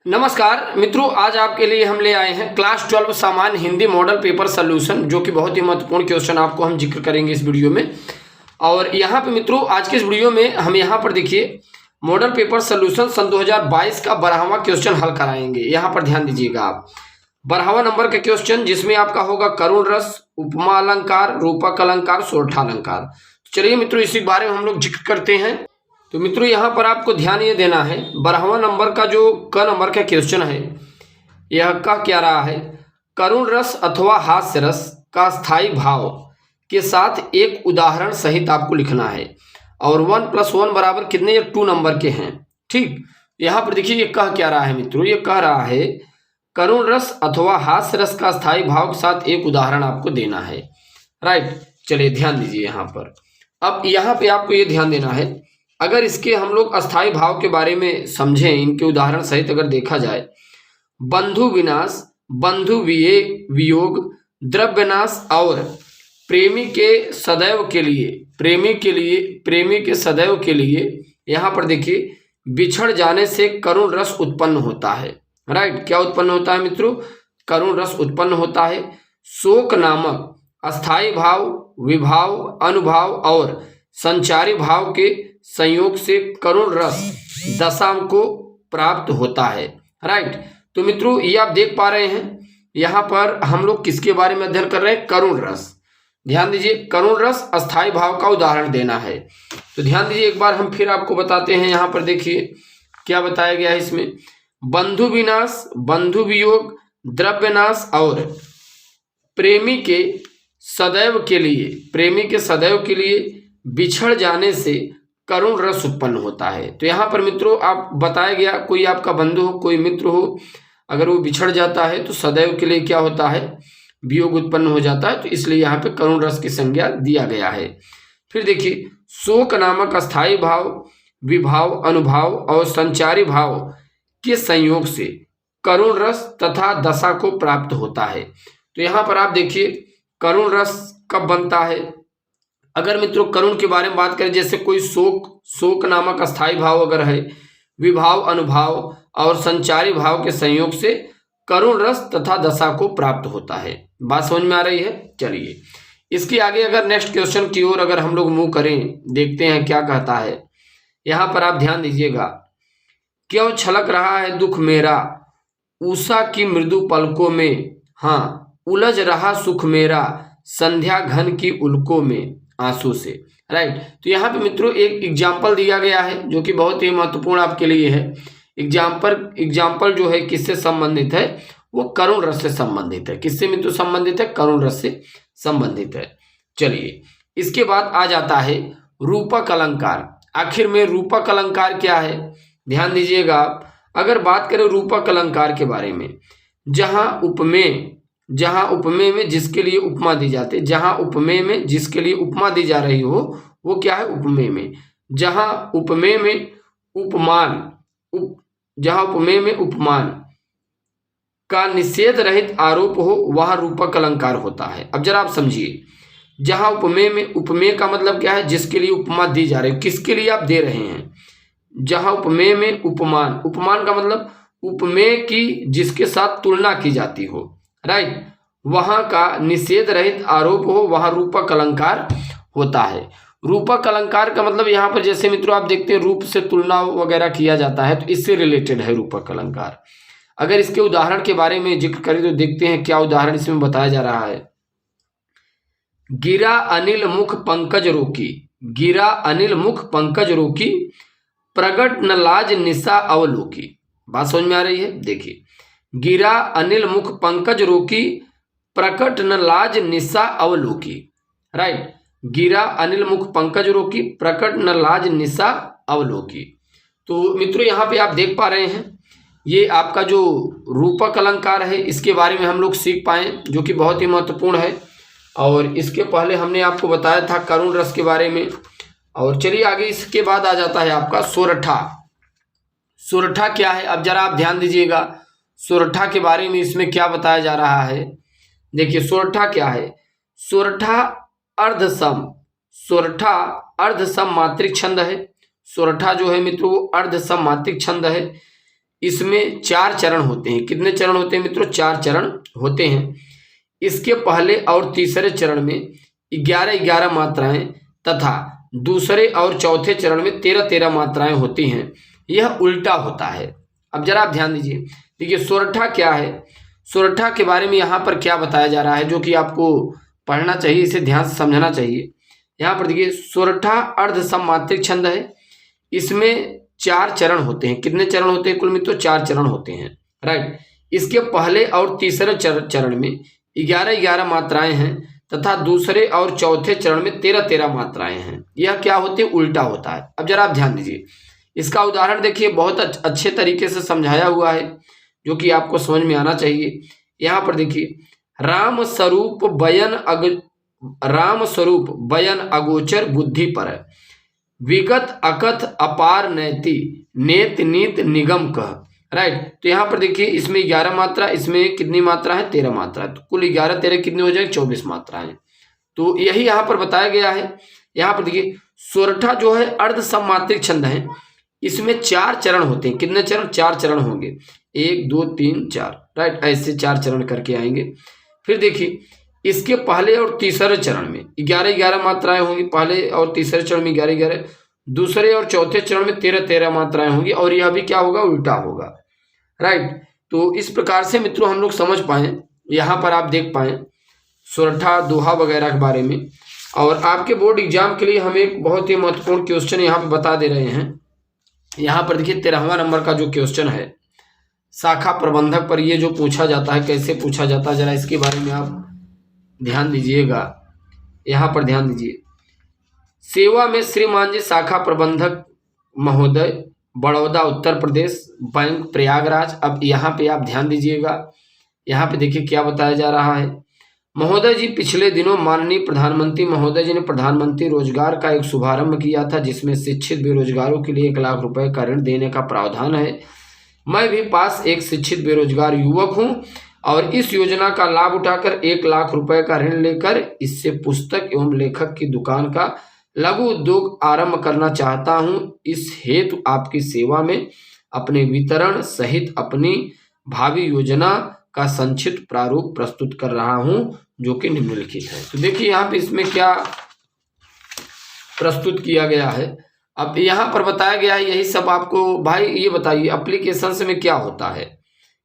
नमस्कार मित्रों, आज आपके लिए हम ले आए हैं क्लास 12 सामान्य हिंदी मॉडल पेपर सॉल्यूशन, जो कि बहुत ही महत्वपूर्ण क्वेश्चन आपको हम जिक्र करेंगे इस वीडियो में। और यहाँ पे मित्रों, आज के इस वीडियो में हम यहाँ पर देखिए मॉडल पेपर सॉल्यूशन सन 2022 का 12वां क्वेश्चन हल कराएंगे। यहाँ पर ध्यान दीजिएगा आप, 12वां नंबर का क्वेश्चन जिसमें आपका होगा करुण रस, उपमा अलंकार, रूपक अलंकार, सोरठा अलंकार। चलिए मित्रों, इसी बारे में हम लोग जिक्र करते हैं। तो मित्रों, यहाँ पर आपको ध्यान ये देना है, 12वां नंबर का जो क नंबर का क्वेश्चन है, यह का क्या रहा है, करुण रस अथवा हास्य रस का स्थायी भाव के साथ एक उदाहरण सहित आपको लिखना है। और 1 + 1 बराबर कितने, ये 2 नंबर के हैं। ठीक, यहाँ पर देखिए ये कह क्या रहा है मित्रों, ये कह रहा है करुण रस अथवा हास्य रस का स्थायी भाव के साथ एक उदाहरण आपको देना है। राइट, चलिए ध्यान दीजिए यहाँ पर। अब यहाँ पे आपको ये ध्यान देना है, अगर इसके हम लोग अस्थायी भाव के बारे में समझें, इनके उदाहरण सहित अगर देखा जाए, बंधु विनाश, बंधु वियोग, द्रव्य नाश और प्रेमी के सदैव के लिए, प्रेमी के सदैव के लिए, यहाँ पर देखिए बिछड़ जाने से करुण रस उत्पन्न होता है। राइट, क्या उत्पन्न होता है मित्रों, करुण रस उत्पन्न होता है। शोक नामक अस्थायी भाव, विभाव, अनुभाव और संचारी भाव के संयोग से करुण रस दशा को प्राप्त होता है। राइट, तो मित्रों ये आप देख पा रहे हैं, यहाँ पर हम लोग किसके बारे में अध्ययन कर रहे हैं, करुण रस। ध्यान दीजिए, करुण रस अस्थायी भाव का उदाहरण देना है। तो ध्यान दीजिए, एक बार हम फिर आपको बताते हैं। यहाँ पर देखिए क्या बताया गया है इसमें, बंधु विनाश, बंधु वियोग, द्रव्य नाश और प्रेमी के सदैव के लिए बिछड़ जाने से करुण रस उत्पन्न होता है। तो यहाँ पर मित्रों आप बताया गया, कोई आपका बंधु हो, कोई मित्र हो, अगर वो बिछड़ जाता है तो सदैव के लिए क्या होता है, वियोग उत्पन्न हो जाता है। तो इसलिए यहाँ पे करुण रस की संज्ञा दिया गया है। फिर देखिए, शोक नामक अस्थायी भाव, विभाव, अनुभाव और संचारी भाव के संयोग से करुण रस तथा दशा को प्राप्त होता है। तो यहाँ पर आप देखिए करुण रस कब बनता है। अगर मित्रों करुण के बारे में बात करें, जैसे कोई शोक नामक अस्थायी भाव अगर है, विभाव, अनुभाव और संचारी भाव के संयोग से करुण रस तथा दशा को प्राप्त होता है। बात समझ में आ रही है। चलिए इसके आगे अगर नेक्स्ट क्वेश्चन की ओर अगर हम लोग मूव करें, देखते हैं क्या कहता है। यहाँ पर आप ध्यान दीजिएगा, क्यों छलक रहा है दुख मेरा, उषा की मृदु पलकों में, हाँ उलझ रहा सुख मेरा, संध्या घन की उल्कों में आंसू से। राइट, तो यहाँ पे मित्रों एक एग्जाम्पल दिया गया है जो कि बहुत ही महत्वपूर्ण आपके लिए है। एग्जाम्पल जो है किससे संबंधित है, वो करुण रस से संबंधित है। किससे मित्रों संबंधित है, करुण रस से संबंधित है। चलिए इसके बाद आ जाता है रूपक अलंकार। आखिर में रूपक अलंकार क्या है, ध्यान दीजिएगा आप। अगर बात करें रूपक अलंकार के बारे में, जहां उपमेय में जिसके लिए उपमा दी जाती है, जहां उपमेय में जिसके लिए उपमा दी जा रही हो वो क्या है, उपमेय में। जहां उपमेय में उपमान का निषेध रहित आरोप हो, वह रूपक अलंकार होता है। अब जरा आप समझिए, जहां उपमेय का मतलब क्या है, जिसके लिए उपमा दी जा रही है, किसके लिए आप दे रहे हैं। जहां उपमेय में उपमान का मतलब उपमेय की जिसके साथ तुलना की जाती हो, राइट, वहां का निषेध रहित आरोप हो, वहां रूपक अलंकार होता है। रूपक अलंकार का मतलब यहाँ पर जैसे मित्रों आप देखते हैं रूप से तुलना वगैरह किया जाता है, तो इससे रिलेटेड है रूपक अलंकार। अगर इसके उदाहरण के बारे में जिक्र करें तो देखते हैं क्या उदाहरण इसमें बताया जा रहा है। गिरा अनिल मुख पंकज रोकी, गिरा अनिल मुख पंकज रोकी, प्रगट न लाज निशा अवलोकी। बात समझ में आ रही है। देखिए, गिरा अनिल मुख पंकज रोकी, प्रकट न लाज निशा अवलोकी। राइट, गिरा अनिल मुख पंकज रोकी, प्रकट न लाज निशा अवलोकी। तो मित्रों यहाँ पे आप देख पा रहे हैं, ये आपका जो रूपक अलंकार है इसके बारे में हम लोग सीख पाए, जो कि बहुत ही महत्वपूर्ण है। और इसके पहले हमने आपको बताया था करुण रस के बारे में। और चलिए आगे, इसके बाद आ जाता है आपका सोरठा। सोरठा क्या है, अब जरा आप ध्यान दीजिएगा, सोरठा के बारे में इसमें क्या बताया जा रहा है। देखिए सोरठा क्या है, सोरठा अर्धसम मात्रिक छंद है। सोरठा जो है मित्रों वो अर्धसम मात्रिक छंद है। इसमें 4 चरण होते हैं। कितने चरण होते हैं मित्रों? 4 चरण होते हैं। इसके पहले और तीसरे चरण में 11-11 मात्राएं तथा दूसरे और चौथे चरण में 13-13 मात्राएं होती हैं। यह उल्टा होता है। अब जरा आप ध्यान दीजिए। देखिए सोरठा क्या है, सोरठा के बारे में यहाँ पर क्या बताया जा रहा है जो कि आपको पढ़ना चाहिए, इसे ध्यान से समझना चाहिए। यहाँ पर देखिए सोरठा अर्ध सममात्रिक छंद है। इसमें 4 चरण होते हैं। कितने चरण होते हैं कुल मित्रों? 4 चरण होते हैं, राइट। इसके पहले और तीसरे चरण में 11-11 मात्राएं हैं तथा दूसरे और चौथे चरण में 13-13 मात्राएं हैं। यह क्या होते हैं? उल्टा होता है। अब जरा आप ध्यान दीजिए, इसका उदाहरण देखिए, बहुत अच्छे तरीके से समझाया हुआ है जो कि आपको समझ में आना चाहिए। यहाँ पर देखिए, राम स्वरूप बयन अगोचर बुद्धि पर, विगत अकथ अपार नैति नेत नीत निगम कह, राइट। तो यहाँ पर देखिए, इसमें 11 मात्रा, इसमें कितनी मात्रा है? 13 मात्रा। तो कुल 11-13 कितनी हो जाएगी? 24 मात्राएं। तो यही यहाँ पर बताया गया है। यहाँ पर देखिए सोरठा जो है अर्ध सममात्रिक छंद है। इसमें 4 चरण होते हैं। कितने चरण? 4 चरण होंगे, 1 2 3 4, राइट। ऐसे 4 चरण करके आएंगे। फिर देखिए इसके पहले और तीसरे चरण में 11-11 मात्राएं होंगी। पहले और तीसरे चरण में 11-11, दूसरे और चौथे चरण में 13-13 मात्राएं होंगी। और यह भी क्या होगा? उल्टा होगा, राइट। तो इस प्रकार से मित्रों हम लोग समझ पाए, यहाँ पर आप देख पाए सोरठा दोहा वगैरह के बारे में। और आपके बोर्ड एग्जाम के लिए हम एक बहुत ही महत्वपूर्ण क्वेश्चन यहाँ पे बता दे रहे हैं। यहाँ पर देखिए 13वां नंबर का जो क्वेश्चन है शाखा प्रबंधक पर, ये जो पूछा जाता है, कैसे पूछा जाता है, जरा इसके बारे में आप ध्यान दीजिएगा। यहाँ पर ध्यान दीजिए, सेवा में श्रीमान जी शाखा प्रबंधक महोदय, बड़ौदा उत्तर प्रदेश, बैंक प्रयागराज। अब यहाँ पे आप ध्यान दीजिएगा, यहाँ पे देखिए क्या बताया जा रहा है। महोदय जी, पिछले दिनों माननीय प्रधानमंत्री महोदय जी ने प्रधानमंत्री रोजगार का एक शुभारंभ किया था जिसमें शिक्षित बेरोजगारों के लिए 1 लाख रुपए का ऋण देने का प्रावधान है। मैं भी पास एक शिक्षित बेरोजगार युवक हूं और इस योजना का लाभ उठाकर 1 लाख रुपए का ऋण लेकर इससे पुस्तक एवं लेखक की दुकान का लघु उद्योग आरंभ करना चाहता हूं। इस हेतु आपकी सेवा में अपने वितरण सहित अपनी भावी योजना का संक्षिप्त प्रारूप प्रस्तुत कर रहा हूं जो कि निम्नलिखित है। तो देखिए यहाँ पे इसमें क्या प्रस्तुत किया गया है। अब यहाँ पर बताया गया है, यही सब आपको भाई ये बताइए एप्लीकेशन में क्या होता है?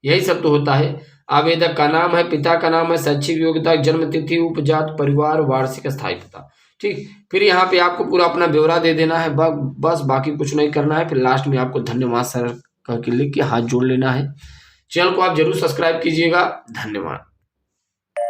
यही सब तो होता है। आवेदक का नाम है, पिता का नाम है, शैक्षिक योग्यता, जन्म तिथि, उपजात, परिवार, वार्षिक स्थायी पता, ठीक। फिर यहाँ पे आपको पूरा अपना ब्यौरा दे देना है, बस बाकी कुछ नहीं करना है। फिर लास्ट में आपको धन्यवाद सर कह के लिख के हाथ जोड़ लेना है। चैनल को आप जरूर सब्सक्राइब कीजिएगा। धन्यवाद।